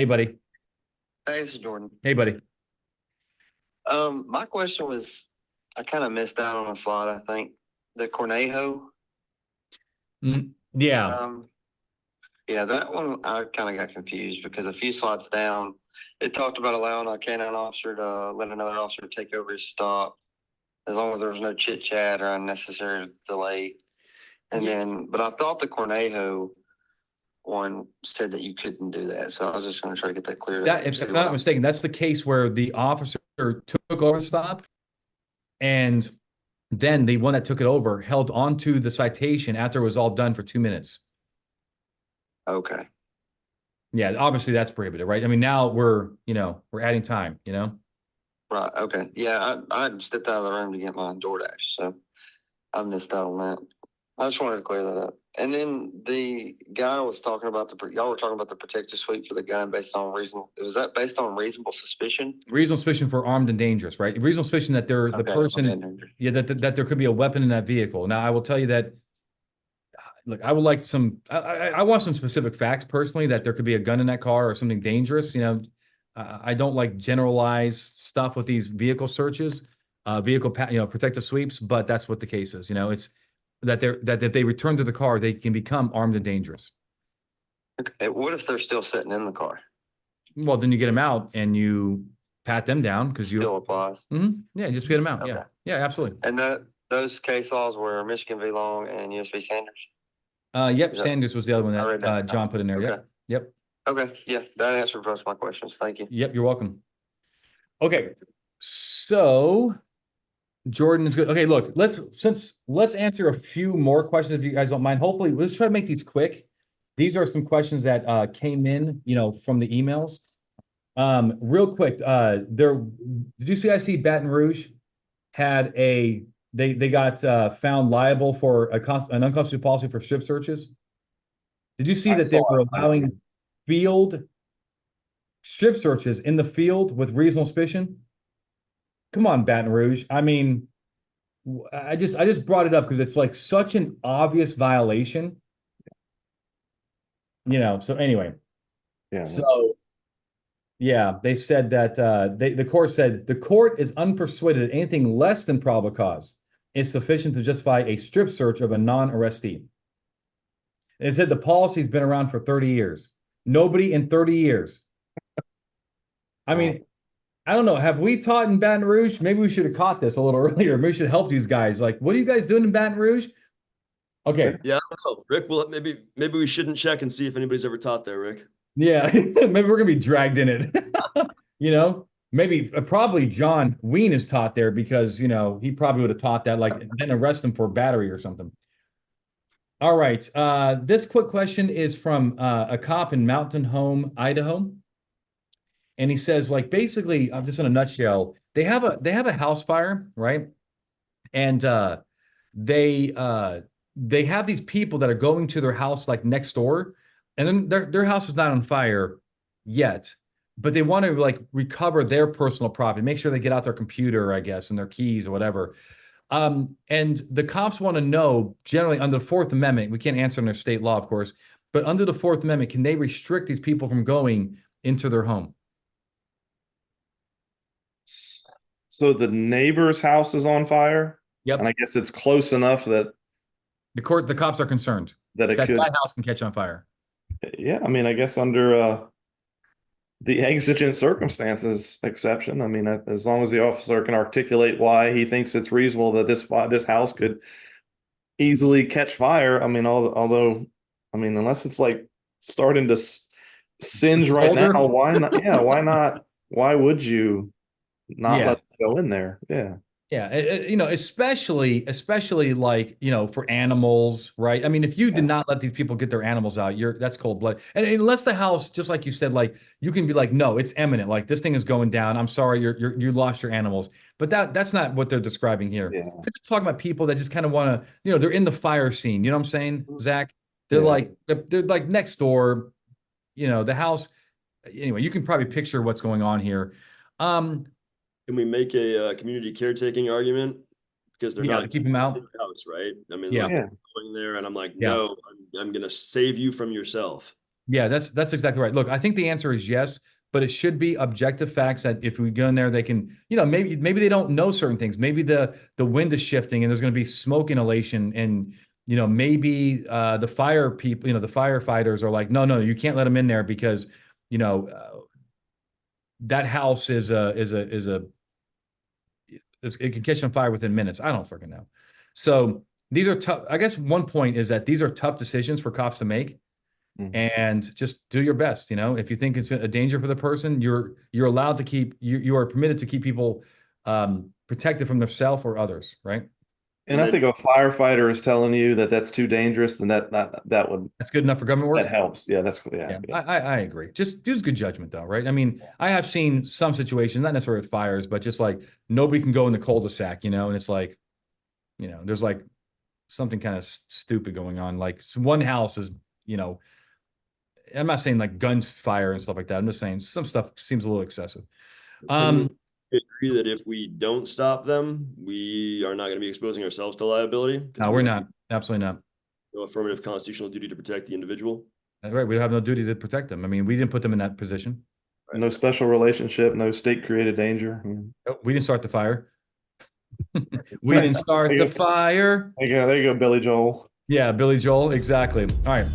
Hey, buddy. Hey, this is Jordan. Hey, buddy. My question was, I kind of missed out on a slide, I think. The Cornejo. Yeah. Yeah, that one I kind of got confused because a few slides down, it talked about allowing a canine officer to let another officer take over his stop as long as there was no chit chat or unnecessary delay. And then, but I thought the Cornejo one said that you couldn't do that. So I was just going to try to get that cleared up. If I'm not mistaken, that's the case where the officer took over the stop, and then the one that took it over held onto the citation after it was all done for 2 minutes. Okay. Yeah, obviously that's prohibited, right? I mean, now we're adding time, Right. Okay. Yeah, I stepped out of the room to get my DoorDash, so I missed out on that. I just wanted to clear that up. And then the guy was talking about y'all were talking about the protective sweep for the gun based on was that based on reasonable suspicion? Reasonable suspicion for armed and dangerous, right? Reasonable suspicion that the person, that there could be a weapon in that vehicle. Now, I will tell you that, look, I would like I want some specific facts personally that there could be a gun in that car or something dangerous. I don't like generalized stuff with these vehicle searches, protective sweeps, but that's what the case is. It's that if they return to the car, they can become armed and dangerous. Okay. What if they're still sitting in the car? Well, then you get them out and you pat them down because still applies. Yeah, just get them out. Okay. Yeah, absolutely. And those case laws were Michigan v. Long and US v. Sanders. Yep, Sanders was the other one that John put in there. Okay. Yep. Okay. Yeah, that answered most of my questions. Thank you. Yep, you're welcome. Okay, so Jordan is good. Okay, look, let's answer a few more questions if you guys don't mind. Hopefully, let's try to make these quick. These are some questions that came in, from the emails. Real quick, did you see? I see Baton Rouge had they got found liable for an unconstitutional policy for strip searches. Did you see that they were allowing field strip searches in the field with reasonable suspicion? Come on, Baton Rouge. I mean, I just brought it up because it's like such an obvious violation. So anyway. Yeah. So yeah, they said that the court said the court is unpersuaded that anything less than probable cause is sufficient to justify a strip search of a non-arrestee. It said the policy's been around for 30 years. Nobody in 30 years. I mean, I don't know. Have we taught in Baton Rouge? Maybe we should have caught this a little earlier. Maybe we should help these guys. Like, what are you guys doing in Baton Rouge? Okay. Yeah, I don't know. Rick, well, maybe we shouldn't check and see if anybody's ever taught there, Rick. Yeah, maybe we're gonna be dragged in it. Maybe probably John Ween is taught there because he probably would have taught that, like, then arrest him for battery or something. All right. This quick question is from a cop in Mountain Home, Idaho. And he says, like, basically, just in a nutshell, they have a house fire, right? And they have these people that are going to their house, like, next door, and then their house is not on fire yet, but they want to, like, recover their personal property, make sure they get out their computer, I guess, and their keys or whatever. And the cops want to know, generally under the Fourth Amendment, we can't answer under state law, of course, but under the Fourth Amendment, can they restrict these people from going into their home? So the neighbor's house is on fire? Yep. And I guess it's close enough that the cops are concerned that that house can catch on fire. Yeah, I mean, I guess under the exigent circumstances exception, I mean, as long as the officer can articulate why he thinks it's reasonable that this house could easily catch fire. I mean, although, I mean, unless it's like starting to singe right now, why not? Yeah, why not? Why would you not let it go in there? Yeah. Yeah, especially like, for animals, right? I mean, if you did not let these people get their animals out, that's cold blood. And unless the house, just like you said, like, you can be like, no, it's imminent. Like, this thing is going down. I'm sorry, you lost your animals. But that's not what they're describing here. Yeah. They're just talking about people that just kind of want to, they're in the fire scene. You know what I'm saying, Zach? They're they're like next door, the house. Anyway, you can probably picture what's going on here. Can we make a community caretaking argument? Because they're not keep them out in the house, right? I mean, like going there and I'm like, no, I'm going to save you from yourself. Yeah, that's exactly right. Look, I think the answer is yes, but it should be objective facts that if we go in there, they can, maybe they don't know certain things. Maybe the wind is shifting and there's going to be smoke inhalation, and maybe the fire people, the firefighters are like, no, you can't let them in there because that house it can catch on fire within minutes. I don't freaking know. So these are tough. I guess one point is that these are tough decisions for cops to make. And just do your best. If you think it's a danger for the person, you're allowed to you are permitted to keep people protected from themselves or others, right? And I think a firefighter is telling you that that's too dangerous, then that would That's good enough for government work. that helps. Yeah, Yeah. I agree. Just use good judgment though, right? I mean, I have seen some situations, not necessarily with fires, but just like nobody can go in the cul-de-sac, and it's like, there's like something kind of stupid going on. Like one house is, I'm not saying like gunfire and stuff like that. I'm just saying some stuff seems a little excessive. Can we agree that if we don't stop them, we are not going to be exposing ourselves to liability? 'Cause No, we we're have not. Absolutely not. no affirmative constitutional duty to protect the individual. Right. We have no duty to protect them. I mean, we didn't put them in that position. No special relationship, no state created danger. Nope, we didn't start the fire. We didn't start the fire. There you go, Billy Joel. Yeah, Billy Joel. Exactly. All right.